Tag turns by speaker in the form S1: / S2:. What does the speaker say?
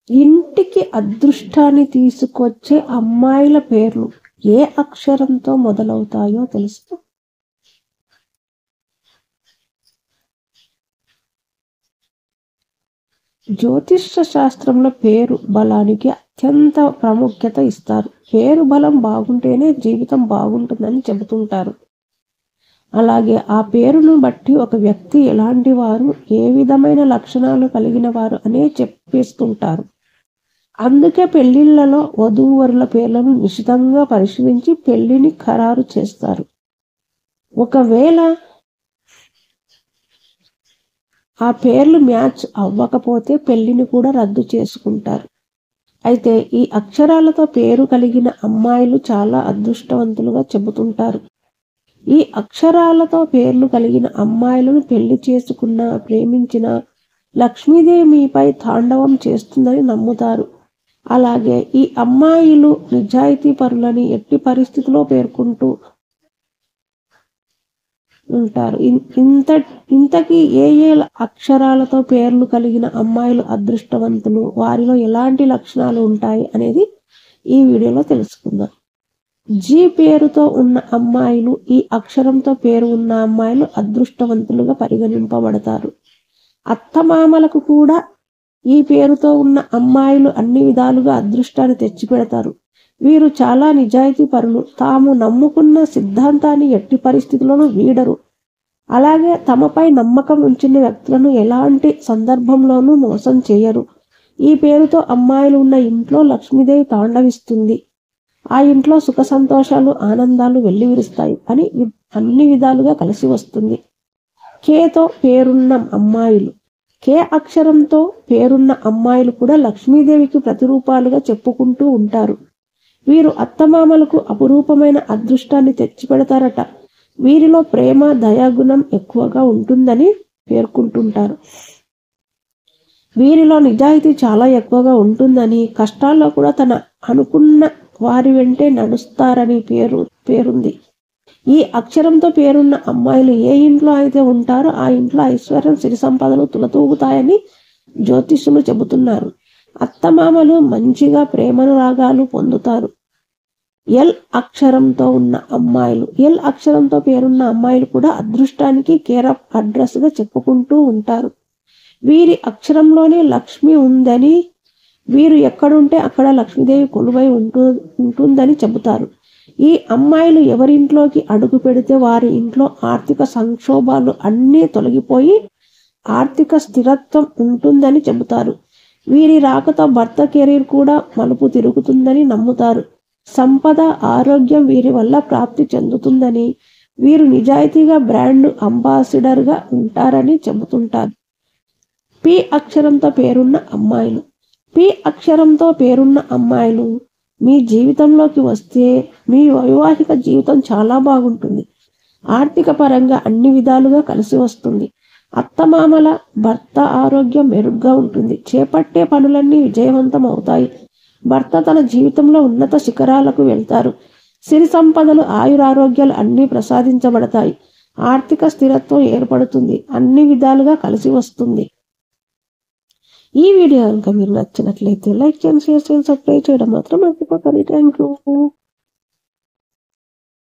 S1: ఇంటికి అదృష్టాన్ని తీసుకొచ్చే అమ్మాయిల పేర్లు ఏ అక్షరంతో మొదలవుతాయో తెలుసు? జ్యోతిష్య శాస్త్రంలో పేరు బలానికి అత్యంత ప్రాముఖ్యత ఇస్తారు. పేరు బలం బాగుంటేనే జీవితం బాగుంటుందని చెబుతుంటారు. అలాగే ఆ పేరును బట్టి ఒక వ్యక్తి ఎలాంటి వారు, ఏ విధమైన లక్షణాలు కలిగిన వారు అనే చెప్పేస్తుంటారు. అందుకే పెళ్లిళ్లలో వధూవరుల పేర్లను నిశితంగా పరిశీలించి పెళ్లిని ఖరారు చేస్తారు. ఒకవేళ ఆ పేర్లు మ్యాచ్ అవ్వకపోతే పెళ్లిని కూడా రద్దు చేసుకుంటారు. అయితే ఈ అక్షరాలతో పేరు కలిగిన అమ్మాయిలు చాలా అదృష్టవంతులుగా చెబుతుంటారు. ఈ అక్షరాలతో పేర్లు కలిగిన అమ్మాయిలను పెళ్లి చేసుకున్న, ప్రేమించిన లక్ష్మీదేవి మీపై తాండవం చేస్తుందని నమ్ముతారు. అలాగే ఈ అమ్మాయిలు నిజాయితీ పరులని ఎట్టి పరిస్థితిలో పేర్కొంటూ ఉంటారు. ఇంతకీ ఏ అక్షరాలతో పేర్లు కలిగిన అమ్మాయిలు అదృష్టవంతులు, వారిలో ఎలాంటి లక్షణాలు ఉంటాయి అనేది ఈ వీడియోలో తెలుసుకుందాం. జీ పేరుతో ఉన్న అమ్మాయిలు, ఈ అక్షరంతో పేరు ఉన్న అమ్మాయిలు అదృష్టవంతులుగా పరిగణింపబడతారు. అత్తమామలకు కూడా ఈ పేరుతో ఉన్న అమ్మాయిలు అన్ని విధాలుగా అదృష్టాన్ని తెచ్చిపెడతారు. వీరు చాలా నిజాయితీ పరులు. తాము నమ్ముకున్న సిద్ధాంతాన్ని ఎట్టి పరిస్థితుల్లోనూ వీడరు. అలాగే తమపై నమ్మకం ఉంచిన వ్యక్తులను ఎలాంటి సందర్భంలోనూ మోసం చేయరు. ఈ పేరుతో అమ్మాయిలు ఉన్న ఇంట్లో లక్ష్మీదేవి తాండవిస్తుంది. ఆ ఇంట్లో సుఖ సంతోషాలు, ఆనందాలు వెల్లివిరుస్తాయి అని అన్ని విధాలుగా కలిసి వస్తుంది. కేతో పేరున్న అమ్మాయిలు, కే అక్షరంతో పేరున్న అమ్మాయిలు కూడా లక్ష్మీదేవికి ప్రతిరూపాలుగా చెప్పుకుంటూ ఉంటారు. వీరు అత్తమామలకు అపురూపమైన అదృష్టాన్ని తెచ్చిపెడతారట. వీరిలో ప్రేమ, దయాగుణం ఎక్కువగా ఉంటుందని పేర్కొంటుంటారు. వీరిలో నిజాయితీ చాలా ఎక్కువగా ఉంటుందని, కష్టాల్లో కూడా తన అనుకున్న వారి వెంటే నడుస్తారని పేరుంది. ఈ అక్షరంతో పేరున్న అమ్మాయిలు ఏ ఇంట్లో అయితే ఉంటారో ఆ ఇంట్లో ఐశ్వర్యం, సిరి సంపదలు తులతూగుతాయని జ్యోతిష్యులు చెబుతున్నారు. అత్తమామలు మంచిగా ప్రేమనురాగాలు పొందుతారు. ఎల్ అక్షరంతో ఉన్న అమ్మాయిలు, ఎల్ అక్షరంతో పేరున్న అమ్మాయిలు కూడా అదృష్టానికి కేర్ ఆఫ్ అడ్రస్ గా చెప్పుకుంటూ ఉంటారు. వీరి అక్షరంలోనే లక్ష్మి ఉందని, వీరు ఎక్కడుంటే అక్కడ లక్ష్మీదేవి కొలువై ఉంటుందని చెబుతారు. ఈ అమ్మాయిలు ఎవరింట్లోకి అడుగు పెడితే వారి ఇంట్లో ఆర్థిక సంక్షోభాలు అన్నీ తొలగిపోయి ఆర్థిక స్థిరత్వం ఉంటుందని చెబుతారు. వీరి రాకతో భర్త కెరీర్ కూడా మలుపు తిరుగుతుందని నమ్ముతారు. సంపద, ఆరోగ్యం వీరి వల్ల ప్రాప్తి చెందుతుందని, వీరు నిజాయితీగా బ్రాండ్ అంబాసిడర్గా ఉంటారని చెబుతుంటారు. పి అక్షరంతో పేరున్న అమ్మాయిలు, పి అక్షరంతో పేరున్న అమ్మాయిలు మీ జీవితంలోకి వస్తే మీ వైవాహిక జీవితం చాలా బాగుంటుంది. ఆర్థిక పరంగా అన్ని విధాలుగా కలిసి వస్తుంది. అత్తమామల, భర్త ఆరోగ్యం మెరుగ్గా ఉంటుంది. చేపట్టే పనులన్నీ విజయవంతం అవుతాయి. భర్త తన జీవితంలో ఉన్నత శిఖరాలకు వెళ్తారు. సిరి సంపదలు, ఆయురారోగ్యాలు అన్నీ ప్రసాదించబడతాయి. ఆర్థిక స్థిరత్వం ఏర్పడుతుంది. అన్ని విధాలుగా కలిసి వస్తుంది. ఈ వీడియో కనుక మీరు నచ్చినట్లయితే లైక్ చేయండి, షేర్ చేయండి, సబ్స్క్రైబ్ చేయడం మాత్రం మర్చిపోకండి. Thank you.